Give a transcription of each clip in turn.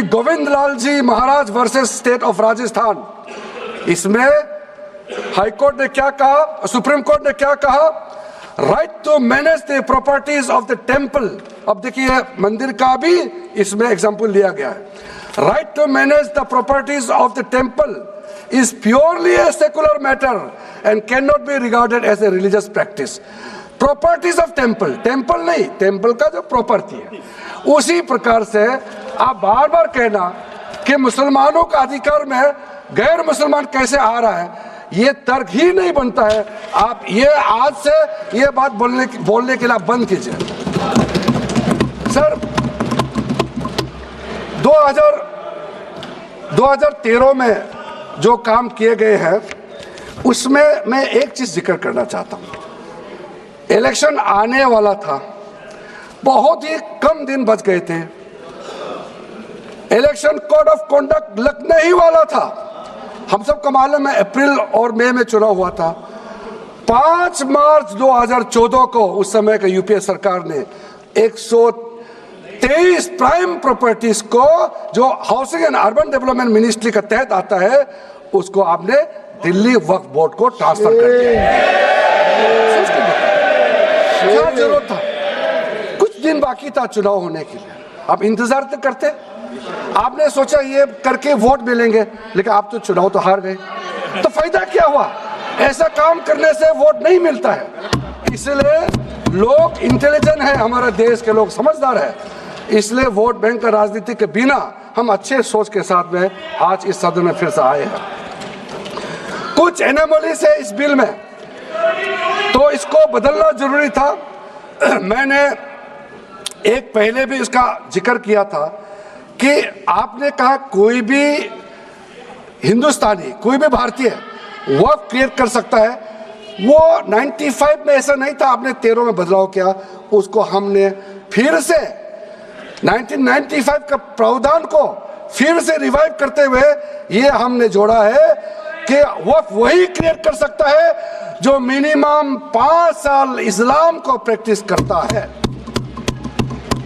Govind Lal ji Maharaj versus state of Rajasthan, इसमें high court ने क्या कहा, सुप्रीम कोर्ट ने क्या कहा, right to manage the properties of the temple. अब देखिए मंदिर का भी इसमें एग्जांपल लिया गया है। Right to manage the properties of the temple is purely a secular matter and can not be regarded as a religious practice. Properties of temple, temple नहीं, टेम्पल का जो प्रॉपर्टी है, उसी प्रकार से आप बार बार कहना कि मुसलमानों का अधिकार में गैर मुसलमान कैसे आ रहा है, ये तर्क ही नहीं बनता है। आप ये आज से ये बात बोलने के लिए आप बंद कीजिए। सर 2013 में जो काम किए गए हैं उसमें मैं एक चीज जिक्र करना चाहता हूं। इलेक्शन आने वाला था, बहुत ही कम दिन बच गए थे, इलेक्शन कोड ऑफ कॉन्डक्ट लगने ही वाला था। हम सबको मालूम है अप्रैल और मई में चुनाव हुआ था। 5 मार्च 2014 को उस समय का यूपीए सरकार ने 123 प्राइम प्रॉपर्टीज को जो housing and urban development ministry का तहत आता है उसको आपने दिल्ली वक्फ बोर्ड को ट्रांसफर कर दिया। क्या जरूरत था? कुछ दिन बाकी था चुनाव होने के लिए, आप इंतजार तो करते। आपने सोचा ये करके वोट मिलेंगे, लेकिन आप तो चुनाव तो हार गए, तो फायदा क्या हुआ? ऐसा काम करने से वोट नहीं मिलता है। इसलिए लोग इंटेलिजेंट है, हमारे देश के लोग समझदार है, इसलिए वोट बैंक का राजनीति के बिना हम अच्छे सोच के साथ में आज इस सदन में फिर से आए हैं। कुछ एनोमलीज है इस बिल में, तो इसको बदलना जरूरी था। मैंने एक पहले भी इसका जिक्र किया था कि आपने कहा कोई भी हिंदुस्तानी, कोई भी भारतीय वक्फ क्रिएट कर सकता है। वो 95 में ऐसा नहीं था, आपने 13 में बदलाव किया, उसको हमने फिर से 1995 का प्रावधान को फिर से रिवाइव करते हुए ये हमने जोड़ा है कि वक्फ वही क्रिएट कर सकता है जो मिनिमम 5 साल इस्लाम को प्रैक्टिस करता है।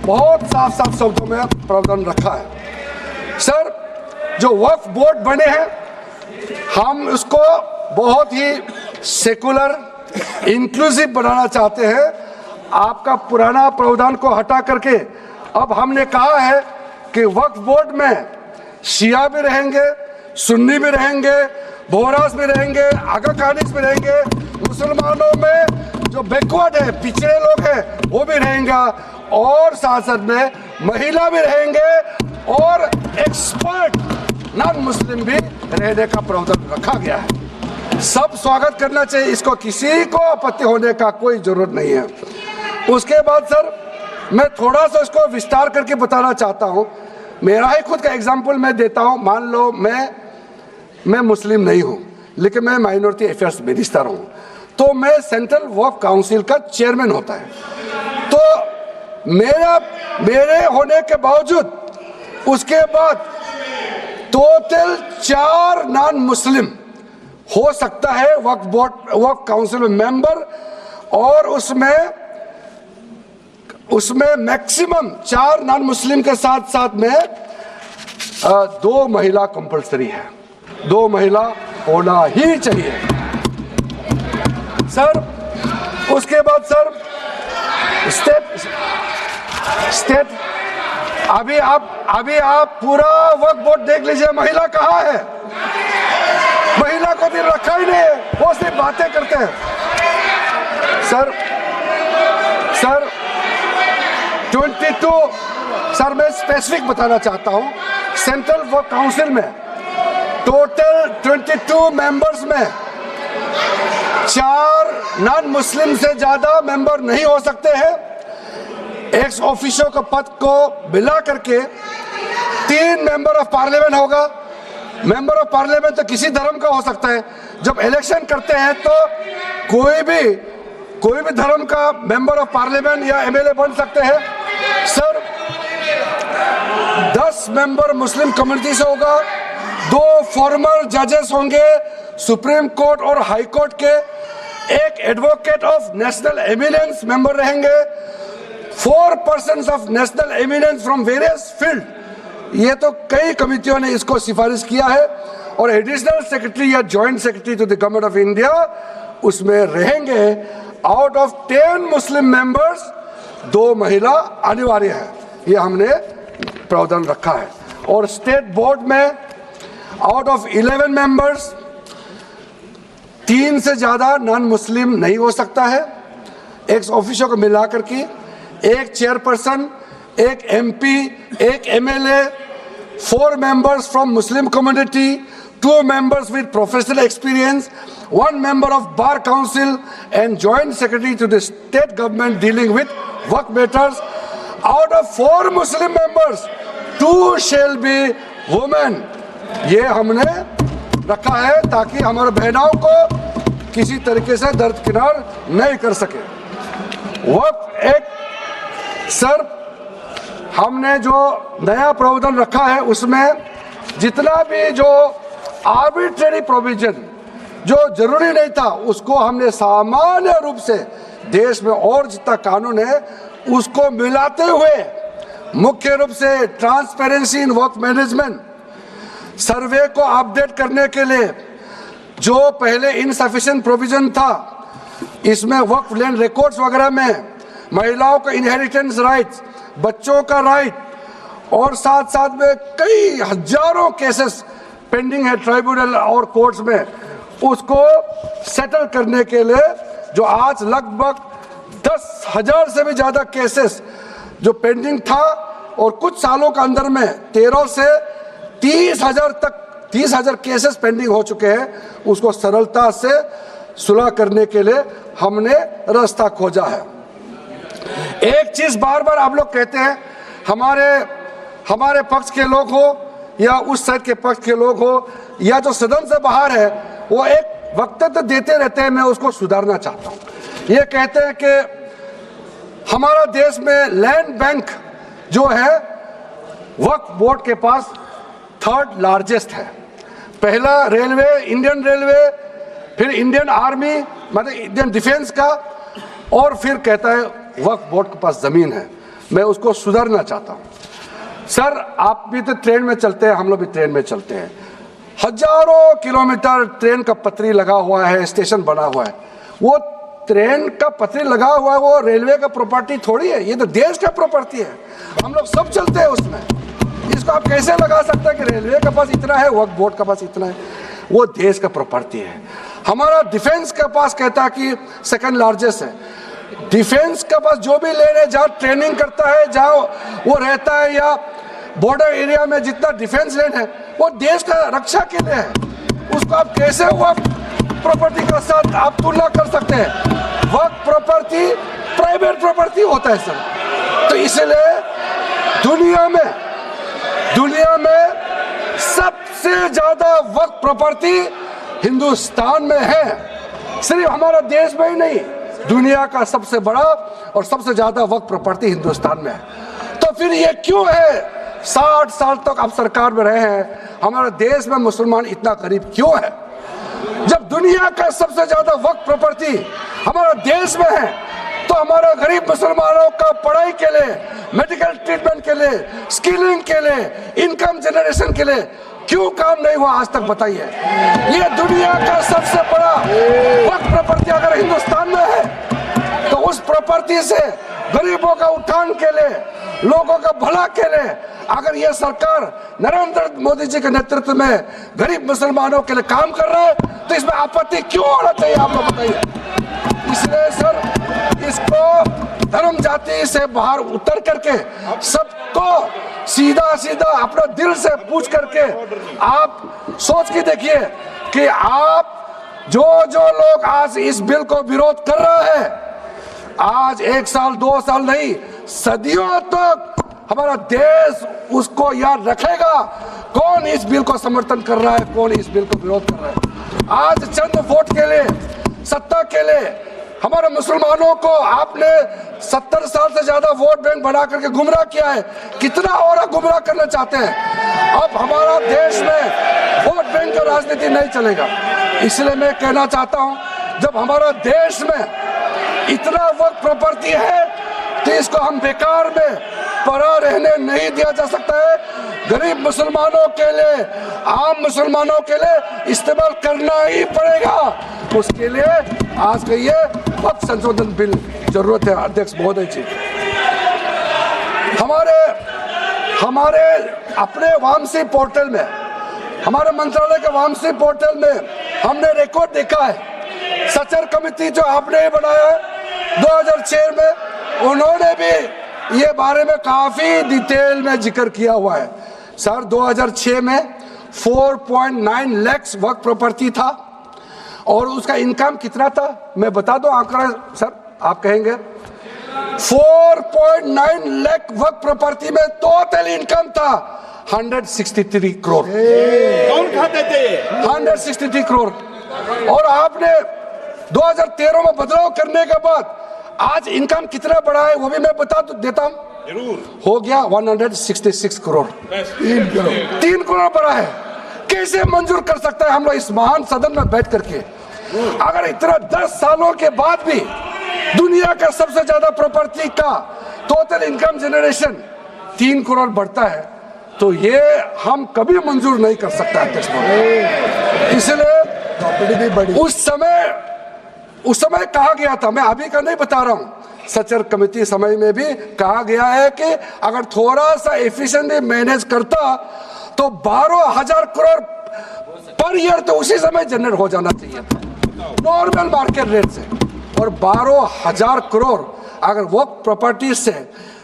बहुत साफ साफ शब्दों में प्रावधान रखा है। सर जो वक्फ बोर्ड बने हैं, हम उसको बहुत ही सेकुलर इंक्लूसिव बनाना चाहते हैं। आपका पुराना प्रावधान को हटा करके अब हमने कहा है कि वक्फ बोर्ड में शिया भी रहेंगे, सुन्नी भी रहेंगे, बोहरास भी रहेंगे, आगा खानिस भी रहेंगे, मुसलमानों में जो बैकवर्ड है, पिछड़े लोग हैं वो भी रहेंगे, और साथ साथ में महिला भी रहेंगे और एक्सपर्ट नॉन मुस्लिम भी रहने का प्रावधान रखा गया है। सब स्वागत करना चाहिए, इसको किसी को आपत्ति होने का कोई जरूरत नहीं है। उसके बाद सर मैं थोड़ा सा इसको विस्तार करके बताना चाहता हूं। मेरा ही खुद का एग्जाम्पल मैं देता हूं। मान लो मैं मुस्लिम नहीं हूं, लेकिन मैं माइनॉरिटी अफेयर्स मिनिस्टर हूं, तो मैं सेंट्रल वक्फ काउंसिल का चेयरमैन होता है। तो मेरे होने के बावजूद उसके बाद टोटल 4 नॉन मुस्लिम हो सकता है वक्फ बोर्ड, वक्फ काउंसिल में मेंबर, और उसमें मैक्सिमम 4 नॉन मुस्लिम के साथ साथ में 2 महिला कंपल्सरी है। 2 महिला होना ही चाहिए सर। उसके बाद सर स्टेट अभी आप पूरा वक्फ बोर्ड देख लीजिए, महिला कहाँ है? महिला को भी रखा ही नहीं है, वो सिर्फ बातें करते हैं। सर 22 सर मैं स्पेसिफिक बताना चाहता हूं। सेंट्रल वक्फ काउंसिल में टोटल 22 मेंबर्स में 4 नॉन मुस्लिम से ज्यादा मेंबर नहीं हो सकते हैं। एक्स ऑफिशियो का पद को मिला करके 3 मेंबर ऑफ पार्लियामेंट होगा। मेंबर ऑफ पार्लियामेंट तो किसी धर्म का हो सकता है। जब इलेक्शन करते हैं तो कोई भी धर्म का मेंबर ऑफ पार्लियामेंट या एमएलए बन सकते हैं। सर 10 मेंबर मुस्लिम कम्युनिटी से होगा, 2 फॉर्मर जजेस होंगे सुप्रीम कोर्ट और हाई कोर्ट के, 1 advocate of national eminence member रहेंगे, 4 persons of national eminence from various field ये तो कई कमिटियों ने इसको सिफारिश किया है और एडिशनल सेक्रेटरी या joint secretary to the government of India उसमें रहेंगे। आउट ऑफ 10 मुस्लिम मेंबर्स 2 महिला अनिवार्य है, ये हमने प्रावधान रखा है। और स्टेट बोर्ड में आउट ऑफ 11 मेंबर्स 3 से ज्यादा नॉन मुस्लिम नहीं हो सकता है। एक्स ऑफिसर को मिलाकर के 1 chairperson, 1 MP, 1 MLA, 4 members from Muslim community, 2 members with professional experience, 1 member of Bar Council and joint secretary to the state government dealing with work matters. Out of 4 Muslim members, 2 shall be women. ये हमने रखा है ताकि हमारे बहनों को किसी तरीके से दरकिनार नहीं कर सके। वक्फ एक्ट सर, हमने जो नया प्रावधान रखा है उसमें जितना भी जो आर्बिट्रेरी प्रोविजन जो जरूरी नहीं था उसको हमने सामान्य रूप से देश में और जितना कानून है उसको मिलाते हुए मुख्य रूप से ट्रांसपेरेंसी इन वर्क मैनेजमेंट, सर्वे को अपडेट करने के लिए जो पहले इनसफिशिएंट प्रोविजन था इसमें वक्फ लैंड रिकॉर्ड्स वगैरह में महिलाओं का इनहेरिटेंस राइट्स, बच्चों का राइट और साथ साथ में कई हजारों केसेस पेंडिंग है ट्राइब्यूनल और कोर्ट्स में, उसको सेटल करने के लिए जो आज लगभग 10,000 से भी ज्यादा केसेस जो पेंडिंग था और कुछ सालों के अंदर में 13 से 30,000 केसेस पेंडिंग हो चुके हैं, उसको सरलता से सुलह करने के लिए हमने रास्ता खोजा है। एक चीज बार बार आप लोग कहते हैं, हमारे पक्ष के लोग हो या उस साइड के पक्ष के लोग हो या जो सदन से बाहर है, वो एक वक्तव्य देते रहते हैं, मैं उसको सुधारना चाहता हूँ। ये कहते हैं कि हमारा देश में लैंड बैंक जो है वक्फ बोर्ड के पास 3rd लार्जेस्ट है। पहला रेलवे, इंडियन रेलवे, फिर इंडियन आर्मी मतलब इंडियन डिफेंस का, और फिर कहता है वक्फ बोर्ड के पास जमीन है। मैं उसको सुधारना चाहता हूँ। सर, आप भी तो ट्रेन में चलते हैं, हम लोग भी ट्रेन में चलते हैं, हजारों किलोमीटर ट्रेन का पटरी लगा हुआ है, स्टेशन बना हुआ है। वो ट्रेन का पटरी लगा हुआ है, वो रेलवे का प्रॉपर्टी थोड़ी है, ये तो देश का प्रॉपर्टी है, हम लोग सब चलते हैं उसमें। इसको आप कैसे लगा सकते हैं कि रेलवे के पास इतना है, वक्फ बोर्ड के पास इतना है? वो देश का प्रॉपर्टी है। हमारा डिफेंस के पास कहता है कि 2nd लार्जेस्ट है। डिफेंस के पास जो भी लैंड है, जहाँ ट्रेनिंग करता है, जहाँ वो रहता है, या बॉर्डर एरिया में जितना डिफेंस लैंड है वो देश का रक्षा के लिए है। उसको आप कैसे वक्फ प्रॉपर्टी के साथ आप तुलना कर सकते हैं? वक्फ प्रॉपर्टी प्राइवेट प्रॉपर्टी होता है सर। तो इसलिए दुनिया में सबसे ज्यादा वक्फ प्रॉपर्टी हिंदुस्तान में है। सिर्फ हमारा देश में ही नहीं, दुनिया का सबसे बड़ा और सबसे ज्यादा वक्फ प्रॉपर्टी हिंदुस्तान में है। तो फिर ये क्यों है 60 साल तक आप सरकार में रहे हैं, हमारे देश में मुसलमान इतना गरीब क्यों है? जब दुनिया का सबसे ज्यादा वक्फ प्रॉपर्टी हमारा देश में है, तो हमारा गरीब मुसलमानों का पढ़ाई के लिए, मेडिकल ट्रीटमेंट के लिए, स्किलिंग के लिए, इनकम जनरेशन के लिए क्यों काम नहीं हुआ आज तक? बताइए। ये दुनिया का सबसे बड़ा वक्फ प्रॉपर्टी अगर हिंदुस्तान में है, तो उस प्रॉपर्टी से गरीबों का उत्थान के लिए, लोगों का भला के लिए अगर ये सरकार नरेंद्र मोदी जी के नेतृत्व में गरीब मुसलमानों के लिए काम कर रहा है, तो इसमें आपत्ति क्यों होना चाहिए? आप लोग बताइए। इसलिए सर, इसको धर्म जाति से बाहर उतर करके सबको सीधा अपना दिल से पूछ करके आप सोच के देखिए कि आप जो लोग आज इस बिल को विरोध कर रहे हैं, आज 1 साल 2 साल नहीं, सदियों तक हमारा देश उसको याद रखेगा कौन इस बिल को समर्थन कर रहा है, कौन इस बिल को विरोध कर रहा है। आज चंद वोट के लिए, सत्ता के लिए हमारे मुसलमानों को आपने 70 साल से ज्यादा वोट बैंक बना करके गुमराह किया है। कितना और गुमराह करना चाहते हैं? अब हमारा देश में वोट बैंक का राजनीति नहीं चलेगा। इसलिए मैं कहना चाहता हूं, जब हमारा देश में इतना वक्त प्रॉपर्टी है, तो इसको हम बेकार में पड़ा रहने नहीं दिया जा सकता है। गरीब मुसलमानों के लिए, आम मुसलमानों के लिए इस्तेमाल करना ही पड़ेगा। उसके लिए आज का ये वक्फ संशोधन बिल जरूरत है। अध्यक्ष महोदय जी, हमारे अपने वामसी पोर्टल में, हमारे मंत्रालय के वामसी पोर्टल में हमने रिकॉर्ड देखा है। सचर कमेटी जो आपने बनाया है 2006 में, उन्होंने भी ये बारे में काफी डिटेल में जिक्र किया हुआ है। सर 2006 में 4.9 लाख वक्फ प्रॉपर्टी था और उसका इनकम कितना था मैं बता दूं आंकड़ा सर, आप कहेंगे 4.9 लाख वक्फ प्रॉपर्टी में टोटल इनकम था 163 करोड़। कौन खाते थे? 163 करोड़। और आपने 2013 में बदलाव करने के बाद आज इनकम कितना बढ़ा है वो भी मैं बता देता हूं। जरूर। हो गया 166 करोड़। 3 करोड़ बढ़ा है। कैसे मंजूर कर सकता है हम लोग इस महान सदन में बैठ करके? अगर इतना 10 सालों के बाद भी दुनिया का सबसे ज्यादा प्रॉपर्टी का टोटल इनकम जनरेशन 3 करोड़ बढ़ता है तो ये हम कभी मंजूर नहीं कर सकता अध्यक्ष महोदय। इसलिए उस समय कहा गया था, मैं अभी का नहीं बता रहा हूं, सचर कमेटी समय में भी कहा गया है कि अगर थोड़ा सा एफिशिएंटली मैनेज करता तो 12,000 करोड़ पर ईयर तो उसी समय जनरेट हो जाना चाहिए था नॉर्मल मार्केट रेट से। और 12,000 करोड़ अगर वो प्रॉपर्टी से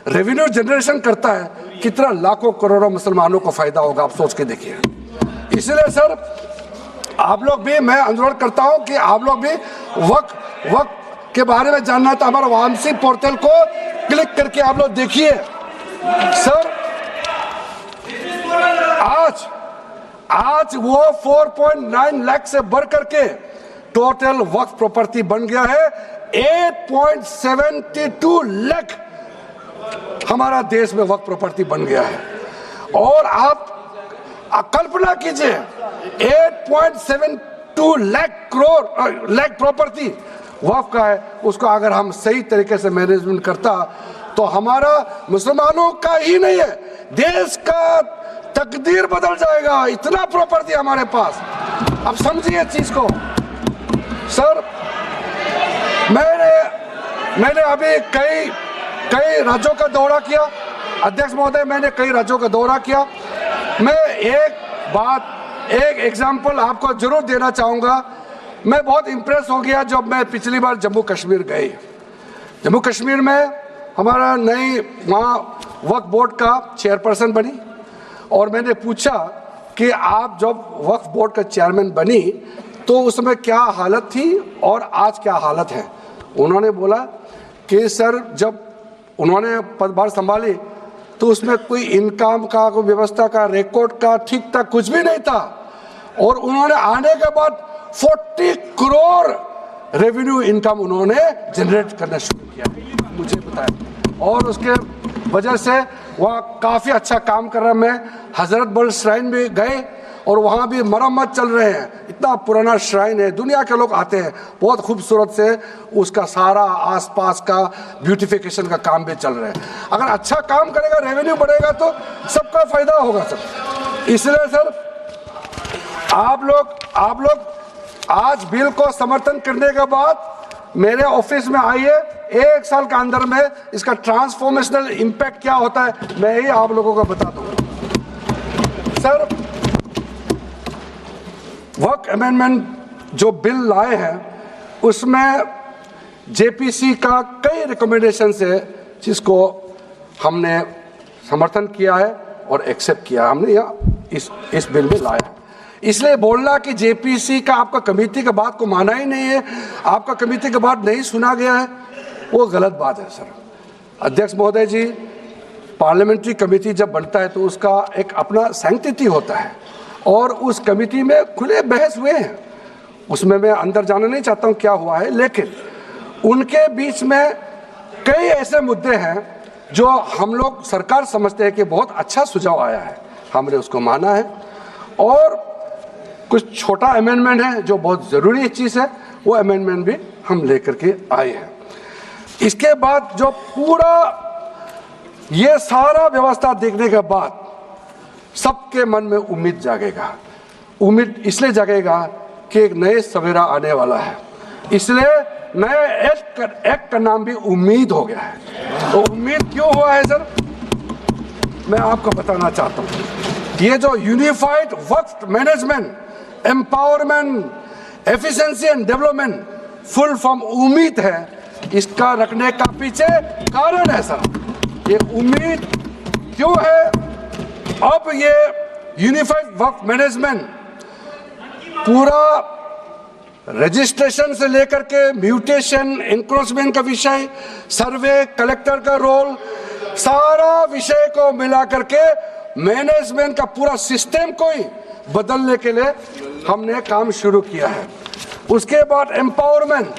रेवेन्यू जनरेशन करता है, कितना लाखों करोड़ों मुसलमानों को फायदा होगा, आप सोच के देखिए। इसलिए सर आप लोग भी, मैं अनुरोध करता हूं कि आप लोग भी वक्फ के बारे में जानना था, हमारा वामसी पोर्टल को क्लिक करके आप लोग देखिए। सर आज वो 4.9 लाख से बढ़ करके टोटल वक्फ प्रॉपर्टी बन गया है 8.72 लाख। हमारा देश में वक्फ प्रॉपर्टी बन गया है। और आप कल्पना कीजिए 8.72 लाख प्रॉपर्टी वक्फ का है, उसको अगर हम सही तरीके से मैनेजमेंट करता तो हमारा मुसलमानों का ही नहीं है, देश का तकदीर बदल जाएगा। इतना प्रॉपर्टी हमारे पास। अब समझिए चीज को। सर मैंने अभी कई राज्यों का दौरा किया अध्यक्ष महोदय, मैंने कई राज्यों का दौरा किया। मैं एक एग्जांपल आपको जरूर देना चाहूंगा। मैं बहुत इंप्रेस हो गया जब मैं पिछली बार जम्मू कश्मीर गई। जम्मू कश्मीर में हमारा नई वहाँ वक्फ बोर्ड का चेयरपर्सन बनी और मैंने पूछा कि आप जब वक्फ बोर्ड का चेयरमैन बनी तो उस समय क्या हालत थी और आज क्या हालत है। उन्होंने बोला कि सर जब उन्होंने पदभार संभाली तो उसमें कोई इनकम का, कोई व्यवस्था का, रिकॉर्ड का ठीक ठाक कुछ भी नहीं था। और उन्होंने आने के बाद 40 करोड़ रेवेन्यू इनकम उन्होंने जनरेट करना शुरू किया, मुझे बताया। और उसके वजह से वहाँ काफ़ी अच्छा काम कर रहा। मैं हजरत बल श्राइन भी गए और वहाँ भी मरम्मत चल रहे हैं। इतना पुराना श्राइन है, दुनिया के लोग आते हैं, बहुत खूबसूरत से उसका सारा आसपास का ब्यूटिफिकेशन का काम भी चल रहा है। अगर अच्छा काम करेगा, रेवेन्यू बढ़ेगा तो सबका फायदा होगा सर। इसलिए सर आप लोग आज बिल को समर्थन करने के बाद मेरे ऑफिस में आइए। 1 साल के अंदर में इसका ट्रांसफॉर्मेशनल इम्पैक्ट क्या होता है मैं ही आप लोगों को बता दूंगा। सर वक्फ अमेंडमेंट जो बिल लाए हैं उसमें जेपीसी का कई रिकमेंडेशन है जिसको हमने समर्थन किया है और एक्सेप्ट किया हमने यहाँ इस बिल में लाया है। इसलिए बोलना कि जेपीसी का आपका कमेटी के बात को माना ही नहीं है, आपका कमेटी के बात नहीं सुना गया है, वो गलत बात है सर। अध्यक्ष महोदय जी, पार्लियामेंट्री कमेटी जब बनता है तो उसका एक अपना सैंक्टिटी होता है और उस कमेटी में खुले बहस हुए हैं। उसमें मैं अंदर जाना नहीं चाहता हूँ क्या हुआ है, लेकिन उनके बीच में कई ऐसे मुद्दे हैं जो हम लोग सरकार समझते हैं कि बहुत अच्छा सुझाव आया है, हमने उसको माना है। और कुछ छोटा अमेंडमेंट है जो बहुत ज़रूरी चीज़ है, वो अमेंडमेंट भी हम लेकर के आए हैं। इसके बाद जो पूरा ये सारा व्यवस्था देखने के बाद सबके मन में उम्मीद जागेगा। उम्मीद इसलिए जागेगा कि एक नए सवेरा आने वाला है, इसलिए नए एक्ट का नाम भी उम्मीद हो गया है। तो उम्मीद क्यों हुआ है सर, मैं आपको बताना चाहता हूँ। ये जो unified Waqf management, empowerment, efficiency and development, full form उम्मीद है, इसका रखने का पीछे कारण है सर। ये उम्मीद क्यों है? अब ये यूनिफाइड वक्फ मैनेजमेंट पूरा रजिस्ट्रेशन से लेकर के म्यूटेशन, इंक्रोचमेंट का विषय, सर्वे, कलेक्टर का रोल, सारा विषय को मिला करके मैनेजमेंट का पूरा सिस्टम को ही बदलने के लिए हमने काम शुरू किया है। उसके बाद एम्पावरमेंट,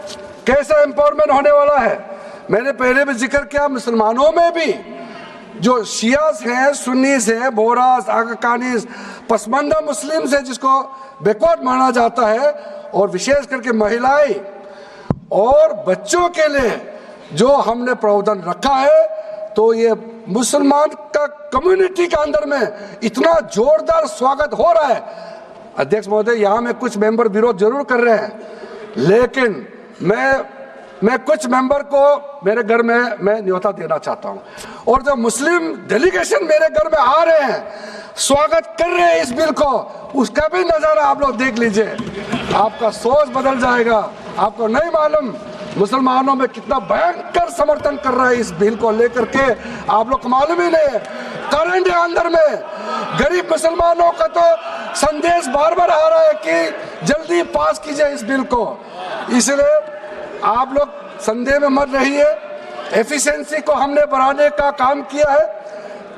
कैसा एम्पावरमेंट होने वाला है? मैंने पहले भी जिक्र किया, मुसलमानों में भी जो शियास हैं, सुन्नीस हैं, बोरास, आकाकानीस, पसमानदा मुस्लिम्स हैं जिसको बैकवर्ड माना जाता है, और विशेष करके महिलाएं और बच्चों के लिए जो हमने प्रावधान रखा है, तो ये मुसलमान का कम्युनिटी के अंदर में इतना जोरदार स्वागत हो रहा है। अध्यक्ष महोदय, यहाँ में कुछ मेंबर विरोध जरूर कर रहे हैं, लेकिन मैं कुछ मेंबर को मेरे घर में मैं न्योता देना चाहता हूँ, और जो मुस्लिम डेलीगेशन मेरे घर में आ रहे हैं, स्वागत कर रहे हैं इस बिल को, उसका भी नजारा आप लोग देख लीजिए। आपका सोच बदल जाएगा। आपको नहीं मालूम मुसलमानों में कितना भयंकर समर्थन कर रहा है इस बिल को लेकर के, आप लोग को मालूम ही नहीं है। करंट अंदर में गरीब मुसलमानों का तो संदेश बार बार आ रहा है कि जल्दी पास कीजिए इस बिल को। इसलिए आप लोग संदेह में मत रहिए। एफिशिएंसी को हमने बढ़ाने का काम किया है।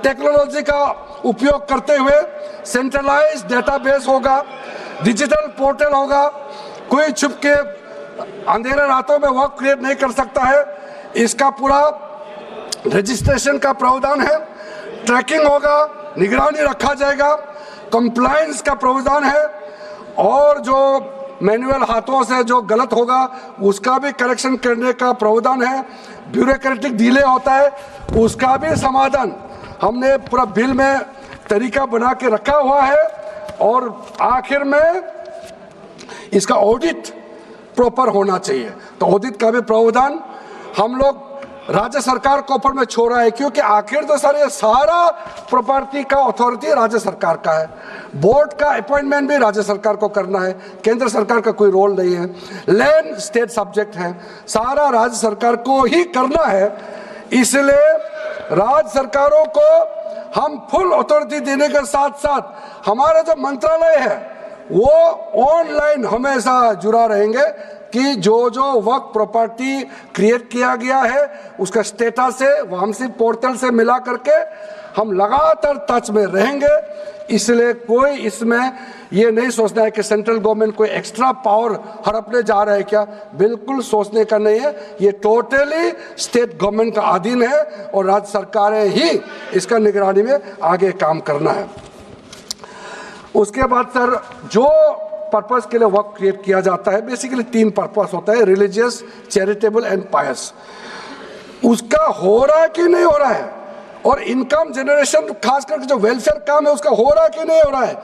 टेक्नोलॉजी का उपयोग करते हुए सेंट्रलाइज डेटाबेस होगा, डिजिटल पोर्टल होगा, कोई छुप के अंधेरे रातों में वर्क क्रिएट नहीं कर सकता है। इसका पूरा रजिस्ट्रेशन का प्रावधान है, ट्रैकिंग होगा, निगरानी रखा जाएगा, कंप्लायंस का प्रावधान है, और जो मैनुअल हाथों से जो गलत होगा उसका भी करेक्शन करने का प्रावधान है। ब्यूरोक्रेटिक डिले होता है उसका भी समाधान हमने पूरा बिल में तरीका बना के रखा हुआ है। और आखिर में इसका ऑडिट प्रॉपर होना चाहिए, तो ऑडिट का भी प्रावधान हम लोग राज्य सरकार को ऊपर में छोड़ा है, क्योंकि आखिर तो सर ये सारा प्रॉपर्टी का अथॉरिटी राज्य सरकार का है। बोर्ड का अपॉइंटमेंट भी राज्य सरकार को करना है, केंद्र सरकार का कोई रोल नहीं है। लैंड स्टेट सब्जेक्ट है, सारा राज्य सरकार को ही करना है। इसलिए राज्य सरकारों को हम फुल अथॉरिटी देने के साथ साथ हमारा जो मंत्रालय है वो ऑनलाइन हमेशा जुड़ा रहेंगे कि जो जो वर्क प्रॉपर्टी क्रिएट किया गया है उसका स्टेटस है वामसी पोर्टल से मिला करके हम लगातार टच में रहेंगे। इसलिए कोई इसमें ये नहीं सोचना है कि सेंट्रल गवर्नमेंट कोई एक्स्ट्रा पावर हड़पने जा रहा है क्या, बिल्कुल सोचने का नहीं है। ये टोटली स्टेट गवर्नमेंट का अधीन है और राज्य सरकारें ही इसका निगरानी में आगे काम करना है। उसके बाद सर जो पर्पस के लिए वर्क क्रिएट किया जाता है, बेसिकली 3 पर्पस होता है, रिलीजियस, चैरिटेबल एंड पायस। उसका हो रहा है कि नहीं हो रहा है, और इनकम जनरेशन खास करके जो वेलफेयर काम है उसका हो रहा है कि नहीं हो रहा है,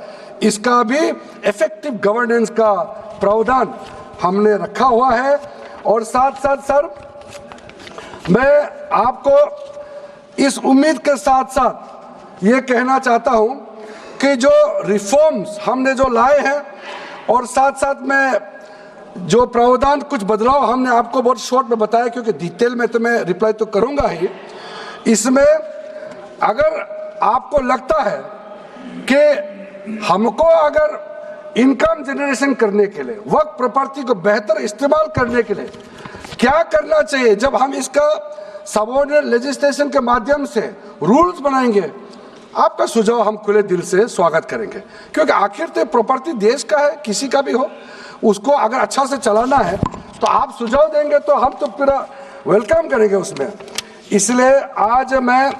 इसका भी इफेक्टिव गवर्नेंस का प्रावधान हमने रखा हुआ है। और साथ साथ सर मैं आपको इस उम्मीद के साथ साथ ये कहना चाहता हूं कि जो रिफॉर्म्स हमने जो लाए हैं और साथ साथ में जो प्रावधान कुछ बदलाव हमने आपको बहुत शॉर्ट में बताया, क्योंकि डिटेल में तो मैं रिप्लाई तो करूंगा ही। इसमें अगर आपको लगता है कि हमको अगर इनकम जनरेशन करने के लिए वर्क प्रॉपर्टी को बेहतर इस्तेमाल करने के लिए क्या करना चाहिए, जब हम इसका सबऑर्डिनेट लेजिस्लेशन के माध्यम से रूल्स बनाएंगे, आपका सुझाव हम खुले दिल से स्वागत करेंगे। क्योंकि आखिर तो प्रॉपर्टी देश का है, किसी का भी हो, उसको अगर अच्छा से चलाना है तो आप सुझाव देंगे तो हम तो पूरा वेलकम करेंगे उसमें। इसलिए आज मैं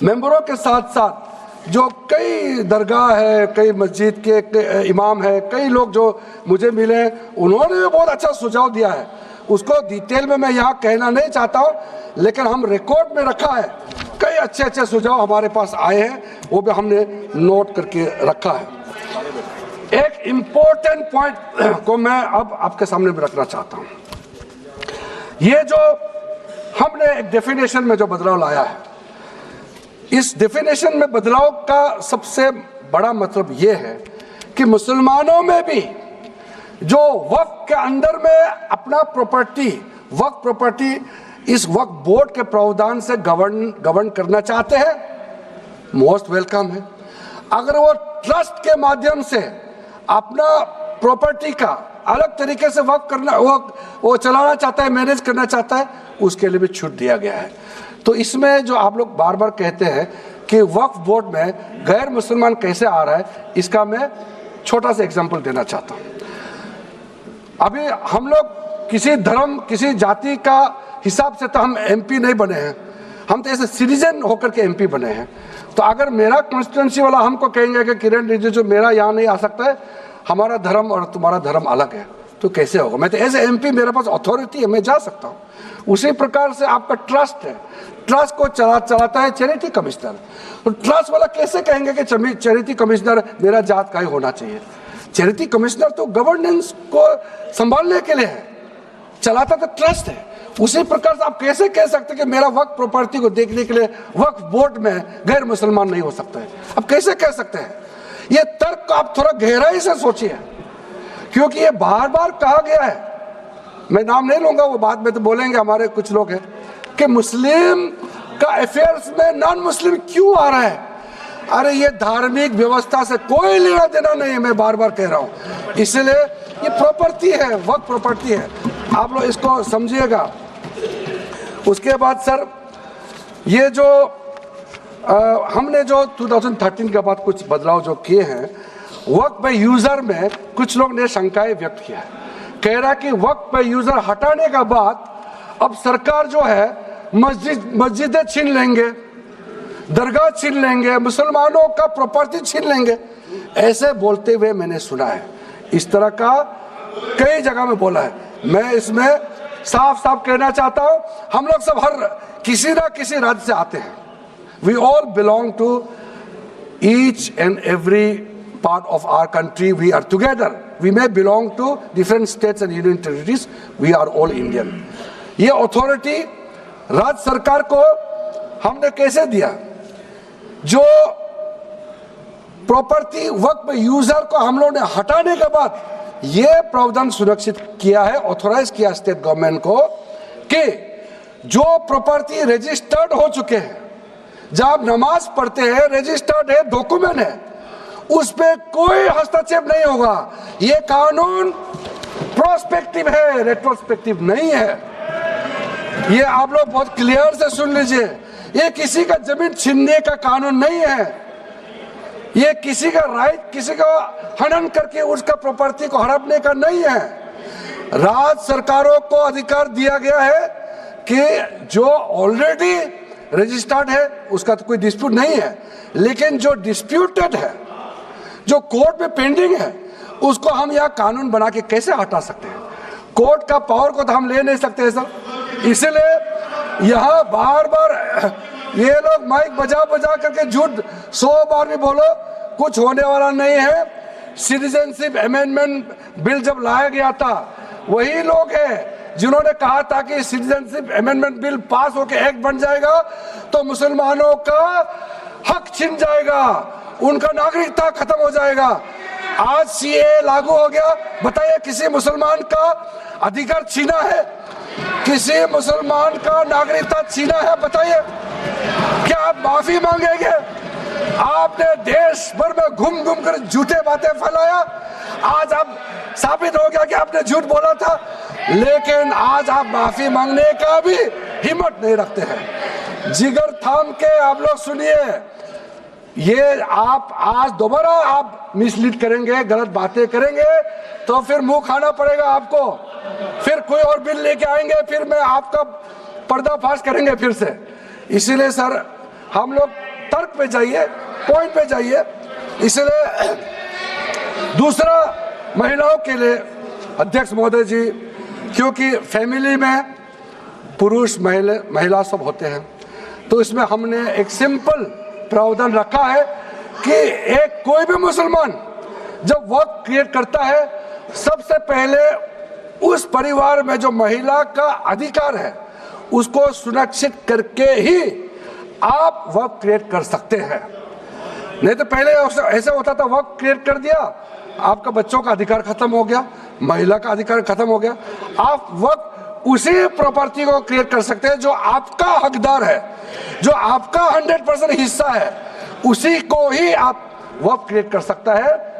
मेंबरों के साथ साथ जो कई दरगाह है, कई मस्जिद के इमाम है, कई लोग जो मुझे मिले, उन्होंने भी बहुत अच्छा सुझाव दिया है। उसको डिटेल में मैं यहाँ कहना नहीं चाहता हूँ, लेकिन हम रिकॉर्ड में रखा है। कई अच्छे अच्छे सुझाव हमारे पास आए हैं, वो भी हमने नोट करके रखा है। एक इम्पोर्टेंट पॉइंट को मैं अब आपके सामने भी रखना चाहता हूं। ये जो हमने एक डेफिनेशन में जो बदलाव लाया है, इस डेफिनेशन में बदलाव का सबसे बड़ा मतलब ये है कि मुसलमानों में भी जो वक्फ के अंदर में अपना प्रॉपर्टी, वक्फ प्रॉपर्टी इस वक्फ बोर्ड के प्रावधान से गवर्न करना चाहते हैं, मोस्ट वेलकम है। अगर वो ट्रस्ट के माध्यम से अपना प्रॉपर्टी का अलग तरीके से वक्फ करना, वो चलाना चाहता है, मैनेज करना चाहता है, उसके लिए भी छूट दिया गया है। तो इसमें जो आप लोग बार बार कहते हैं कि वक्फ बोर्ड में गैर मुसलमान कैसे आ रहा है, इसका मैं छोटा सा एग्जांपल देना चाहता हूं। अभी हम लोग किसी धर्म, किसी जाति का हिसाब से तो हम एमपी नहीं बने हैं, हम तो ऐसे सिटीजन होकर के एमपी बने हैं। तो अगर मेरा कॉन्स्टिट्यूंसी वाला हमको कहेंगे कि किरण रिजिजू मेरा यहाँ नहीं आ सकता है, हमारा धर्म और तुम्हारा धर्म अलग है, तो कैसे होगा? मैं तो एज ए एमपी, मेरे पास अथॉरिटी है, मैं जा सकता हूँ। उसी प्रकार से आपका ट्रस्ट है, ट्रस्ट को चलाता है चैरिटी कमिश्नर। तो ट्रस्ट वाला कैसे कहेंगे कि चैरिटी कमिश्नर मेरा जात का ही होना चाहिए? चैरिटी कमिश्नर तो गवर्नेंस को संभालने के लिए है, चलाता तो ट्रस्ट है। उसी प्रकार से आप कैसे कह सकते कि मेरा वक्फ प्रॉपर्टी को देखने के लिए वक्फ बोर्ड में गैर मुसलमान नहीं हो सकता है? आप कैसे कह सकते हैं? ये तर्क को आप थोड़ा गहराई से सोचिए, क्योंकि ये बार बार कहा गया है, मैं नाम नहीं लूंगा, वो बाद में तो बोलेंगे हमारे कुछ लोग हैं कि मुस्लिम का अफेयर्स में नॉन मुस्लिम क्यों आ रहा है। अरे ये धार्मिक व्यवस्था से कोई लेना देना नहीं है, मैं बार बार कह रहा हूं। इसलिए ये प्रॉपर्टी है, वक्फ प्रॉपर्टी है, आप लोग इसको समझिएगा। उसके बाद सर, ये जो हमने जो 2013 के बाद कुछ बदलाव जो किए हैं, वक्फ बाय यूजर में कुछ लोग ने शंकाएं व्यक्त किया है, कह रहा कि वक्फ बाय यूजर हटाने के बाद अब सरकार जो है मस्जिदें छीन लेंगे, दरगाह छीन लेंगे, मुसलमानों का प्रॉपर्टी छीन लेंगे, ऐसे बोलते हुए मैंने सुना है। इस तरह का कई जगह में बोला है। मैं इसमें साफ साफ कहना चाहता हूं, हम लोग सब हर किसी ना किसी राज्य से आते हैं। We all belong to each and every part of our country. We are together. We may belong to different states and union territories. We are all Indian. ये अथॉरिटी राज्य सरकार को हमने कैसे दिया? जो प्रॉपर्टी वक्फ यूजर को हम लोगों ने हटाने के बाद ये प्रावधान सुरक्षित किया है, ऑथोराइज किया स्टेट गवर्नमेंट को कि जो प्रॉपर्टी रजिस्टर्ड हो चुके हैं, जब आप नमाज पढ़ते हैं, रजिस्टर्ड है, डॉक्यूमेंट है, उस पे कोई हस्तक्षेप नहीं होगा। ये कानून प्रोस्पेक्टिव है, रेट्रोस्पेक्टिव नहीं है। ये आप लोग बहुत क्लियर से सुन लीजिए, ये किसी का जमीन छीनने का कानून नहीं है। ये किसी का राइट, किसी का हनन करके उसका प्रॉपर्टी को हड़पने का नहीं है। राज्य सरकारों को अधिकार दिया गया है कि जो ऑलरेडी रजिस्टर्ड है उसका तो कोई डिस्प्यूट नहीं है, लेकिन जो डिस्प्यूटेड है, जो कोर्ट में पेंडिंग है, उसको हम यहाँ कानून बना के कैसे हटा सकते हैं? कोर्ट का पावर को तो हम ले नहीं सकते सर। इसलिए यहाँ बार बार ये लोग माइक बजा बजा करके झूठ 100 बार भी बोलो, कुछ होने वाला नहीं है। सिटीजनशिप अमेंडमेंट बिल जब लाया गया था, वही लोग हैं जिन्होंने कहा था कि सिटीजनशिप अमेंडमेंट बिल पास होकर एक्ट बन जाएगा तो मुसलमानों का हक छिन जाएगा, उनका नागरिकता खत्म हो जाएगा। आज सीए लागू हो गया, बताइए किसी मुसलमान का अधिकार छीना है? किसी मुसलमान का नागरिकता छीना है? बताइए, क्या आप माफी मांगेंगे? आपने देश भर में घूम घूम कर झूठे बातें फैलाया, आज आप साबित हो गया कि आपने झूठ बोला था, लेकिन आज आप माफी मांगने का भी हिम्मत नहीं रखते हैं। जिगर थाम के आप लोग सुनिए, ये आप आज दोबारा आप मिसलीड करेंगे, गलत बातें करेंगे तो फिर मुंह खाना पड़ेगा आपको। फिर कोई और बिल लेके आएंगे, फिर मैं आपका पर्दाफाश करेंगे फिर से। इसीलिए सर हम लोग तर्क पे जाइए, पॉइंट पे जाइए। इसलिए दूसरा, महिलाओं के लिए अध्यक्ष महोदय जी, क्योंकि फैमिली में पुरुष महिला सब होते हैं, तो इसमें हमने एक सिंपल प्रावधान रखा है कि एक कोई भी मुसलमान जब वक्फ क्रिएट करता है, सबसे पहले उस परिवार में जो महिला का अधिकार है उसको सुरक्षित करके ही आप वक्फ क्रिएट कर सकते हैं। नहीं तो पहले ऐसा होता था, वक्फ क्रिएट कर दिया, आपका बच्चों का अधिकार खत्म हो गया, महिला का अधिकार खत्म हो गया। आप वक्फ उसी प्रॉपर्टी को क्रिएट कर सकते हैं जो आपका हकदार है, जो आपका 100% हिस्सा है, उसी को ही आप वक्फ क्रिएट कर सकता है।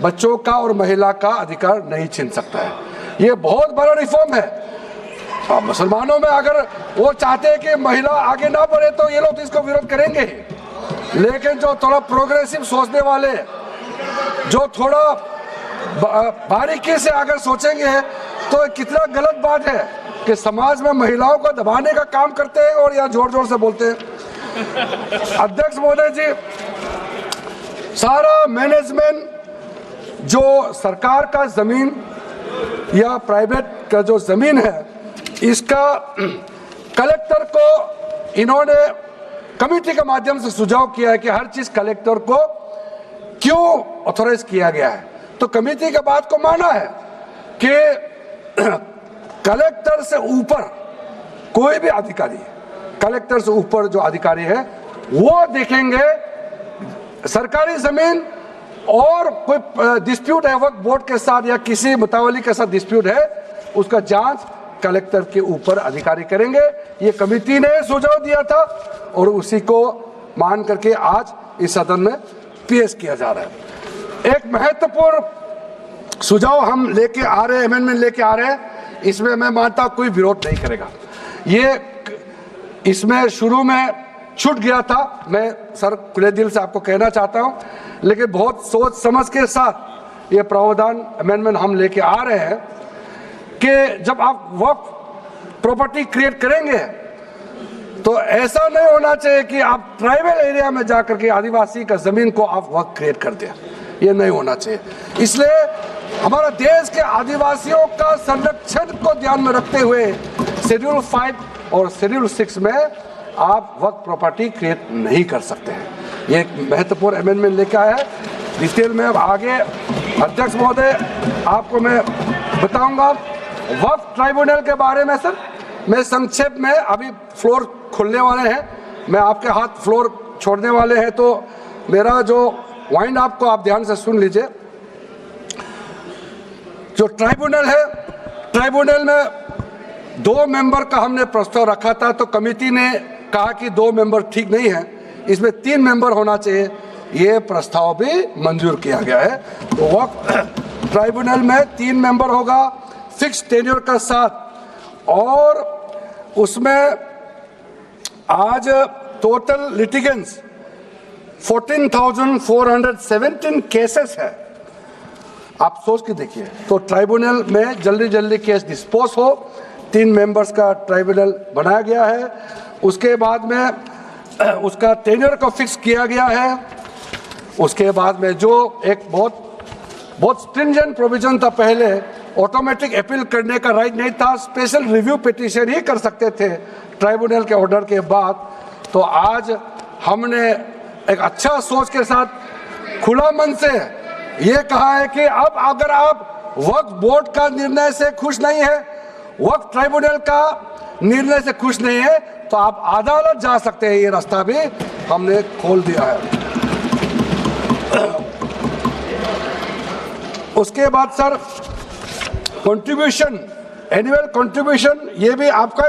बच्चों का और महिला का अधिकार नहीं छीन सकता है। ये बहुत बड़ा रिफॉर्म है। मुसलमानों में अगर वो चाहते हैं कि महिला आगे ना बढ़े तो ये लोग तो इसको विरोध करेंगे, लेकिन जो थोड़ा प्रोग्रेसिव सोचने वाले, जो थोड़ा बारीकी से अगर सोचेंगे तो कितना गलत बात है कि समाज में महिलाओं को दबाने का काम करते हैं और यहाँ जोर जोर से बोलते हैं। अध्यक्ष महोदय जी, सारा मैनेजमेंट जो सरकार का जमीन या प्राइवेट का जो जमीन है, इसका कलेक्टर को इन्होंने कमेटी के माध्यम से सुझाव किया है कि हर चीज कलेक्टर को क्यों ऑथोराइज किया गया है। तो कमेटी के बात को माना है कि कलेक्टर से ऊपर कोई भी अधिकारी, कलेक्टर से ऊपर जो अधिकारी है वो देखेंगे सरकारी जमीन और कोई डिस्प्यूट है वक्फ बोर्ड के साथ या किसी मुतावली के साथ डिस्प्यूट है, उसका जांच कलेक्टर के ऊपर अधिकारी करेंगे। ये कमेटी ने सुझाव दिया था और उसी को मान करके आज इस सदन में पेश किया जा रहा है। एक महत्वपूर्ण सुझाव हम लेके आ रहे हैं, अमेंडमेंट लेके आ रहे हैं, इसमें मैं मानता कोई विरोध नहीं करेगा। ये इसमें शुरू में छूट गया था, मैं सर खुले दिल से आपको कहना चाहता हूं, लेकिन बहुत सोच समझ के साथ ये प्रावधान अमेंडमेंट हम लेके आ रहे हैं कि जब आप वक्फ प्रॉपर्टी क्रिएट करेंगे तो ऐसा नहीं होना चाहिए कि आप ट्राइबल एरिया में जाकर के आदिवासी का जमीन को आप वक्फ क्रिएट कर दें। ये नहीं होना चाहिए। इसलिए हमारा देश के आदिवासियों का संरक्षण को ध्यान में रखते हुए शेड्यूल 5 और शेड्यूल 6 में आप वक्फ प्रॉपर्टी क्रिएट नहीं कर सकते हैं। ये एक महत्वपूर्ण अमेंडमेंट लेके आया है। डिटेल में अब आगे अध्यक्ष महोदय आपको मैं बताऊंगा। वक्फ ट्राइब्यूनल के बारे में सर मैं संक्षेप में, अभी फ्लोर खुलने वाले हैं, मैं आपके हाथ फ्लोर छोड़ने वाले हैं, तो मेरा जो वाइंड आपको आप ध्यान से सुन लीजिए। जो ट्राइब्यूनल है, ट्राइब्यूनल में 2 मेंबर का हमने प्रस्ताव रखा था, तो कमेटी ने कहा कि 2 मेंबर ठीक नहीं है, इसमें 3 मेंबर होना चाहिए। ये प्रस्ताव भी मंजूर किया गया है। तो वक्फ ट्राइब्यूनल में 3 मेंबर होगा फिक्स टेन्योर का साथ, और उसमें आज टोटल लिटिगेंस 14,417 केसेस है। आप सोच के देखिए, तो ट्राइब्यूनल में जल्दी जल्दी केस डिस्पोज हो, 3 मेंबर्स का ट्राइब्यूनल बनाया गया है। उसके बाद में उसका टेन्योर को फिक्स किया गया है। उसके बाद में जो एक बहुत स्ट्रिंजेंट प्रोविजन था, पहले ऑटोमेटिक अपील करने का राइट नहीं था, स्पेशल रिव्यू पिटीशन ही कर सकते थे ट्राइब्यूनल के ऑर्डर के बाद। तो आज हमने एक अच्छा सोच के साथ खुला मन से ये कहा है कि अब अगर आप वक्फ बोर्ड का निर्णय से खुश नहीं है, वक्फ ट्राइब्यूनल का निर्णय से खुश नहीं है, तो आप अदालत जा सकते हैं। ये रास्ता भी हमने खोल दिया है। उसके बाद सर कंट्रीब्यूशन, एनुअल कंट्रीब्यूशन, ये भी आपका